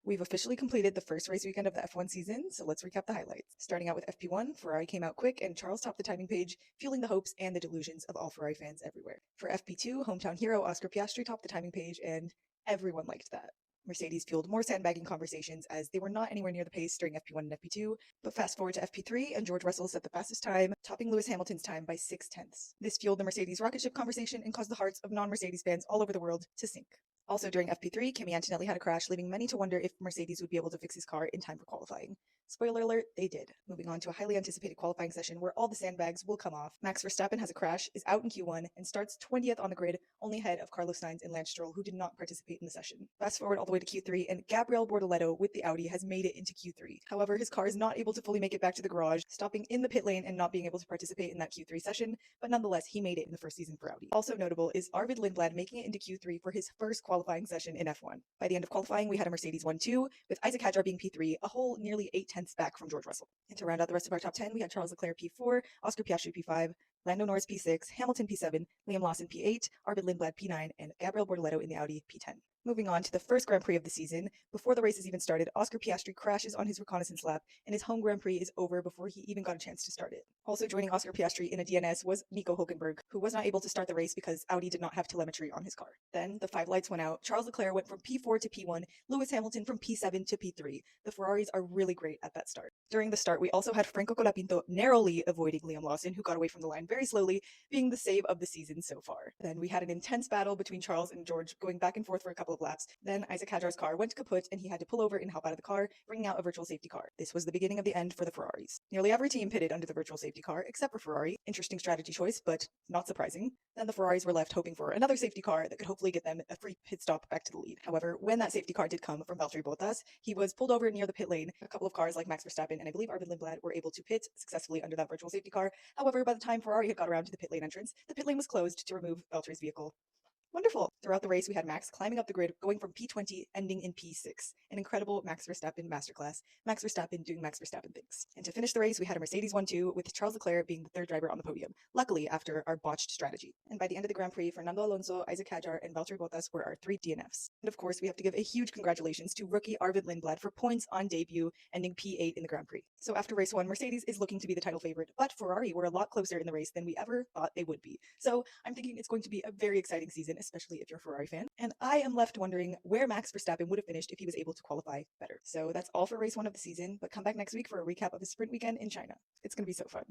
We've officially completed the first race weekend of the F1 season, so let's recap the highlights. Starting out with FP1, Ferrari came out quick and Charles topped the timing page, fueling the hopes and the delusions of all Ferrari fans everywhere. For FP2, hometown hero Oscar Piastri topped the timing page, and everyone liked that. Mercedes fueled more sandbagging conversations as they were not anywhere near the pace during FP1 and FP2, but fast forward to FP3 and George Russell set the fastest time, topping Lewis Hamilton's time by 6 tenths. This fueled the Mercedes rocket ship conversation and caused the hearts of non-Mercedes fans all over the world to sink. Also during FP3, Kimi Antonelli had a crash, leaving many to wonder if Mercedes would be able to fix his car in time for qualifying. Spoiler alert, they did. Moving on to a highly anticipated qualifying session where all the sandbags will come off. Max Verstappen has a crash, is out in Q1, and starts 20th on the grid, only ahead of Carlos Sainz and Lance Stroll, who did not participate in the session. Fast forward all the way to Q3, and Gabriel Bortoleto with the Audi has made it into Q3. However, his car is not able to fully make it back to the garage, stopping in the pit lane and not being able to participate in that Q3 session, but nonetheless, he made it in the first season for Audi. Also notable is Arvid Lindblad making it into Q3 for his first qualifying session in F1. By the end of qualifying, we had a Mercedes 1-2, with Isaac Hadjar being P3, a whole nearly 8 tenths back from George Russell. And to round out the rest of our top 10, we had Charles Leclerc P4, Oscar Piastri P5, Lando Norris P6, Hamilton P7, Liam Lawson P8, Arvid Lindblad P9, and Gabriel Bortoleto in the Audi P10. Moving on to the first Grand Prix of the season, before the race has even started, Oscar Piastri crashes on his reconnaissance lap, and his home Grand Prix is over before he even got a chance to start it. Also joining Oscar Piastri in a DNS was Nico Hülkenberg, who was not able to start the race because Audi did not have telemetry on his car. Then the 5 lights went out, Charles Leclerc went from P4 to P1, Lewis Hamilton from P7 to P3. The Ferraris are really great at that start. During the start, we also had Franco Colapinto narrowly avoiding Liam Lawson, who got away from the line very slowly, being the save of the season so far. Then we had an intense battle between Charles and George going back and forth for a couple of laps. Then Isaac Hadjar's car went kaput and he had to pull over and hop out of the car, bringing out a virtual safety car. This was the beginning of the end for the Ferraris. Nearly every team pitted under the virtual safety car, except for Ferrari. Interesting strategy choice, but not surprising. Then the Ferraris were left hoping for another safety car that could hopefully get them a free pit stop back to the lead. However, when that safety car did come from Valtteri Bottas, he was pulled over near the pit lane. A couple of cars like Max Verstappen and I believe Arvid Lindblad were able to pit successfully under that virtual safety car. However, by the time Ferrari had got around to the pit lane entrance, the pit lane was closed to remove Valtteri's vehicle. Wonderful. Throughout the race, we had Max climbing up the grid, going from P20, ending in P6. An incredible Max Verstappen masterclass. Max Verstappen doing Max Verstappen things. And to finish the race, we had a Mercedes 1-2, with Charles Leclerc being the third driver on the podium, luckily after our botched strategy. And by the end of the Grand Prix, Fernando Alonso, Isaac Hadjar, and Valtteri Bottas were our 3 DNFs. And of course, we have to give a huge congratulations to rookie Arvid Lindblad for points on debut, ending P8 in the Grand Prix. So after race 1, Mercedes is looking to be the title favorite, but Ferrari were a lot closer in the race than we ever thought they would be. So I'm thinking it's going to be a very exciting season, especially if you're a Ferrari fan. And I am left wondering where Max Verstappen would have finished if he was able to qualify better. So that's all for race 1 of the season, but come back next week for a recap of the sprint weekend in China. It's going to be so fun.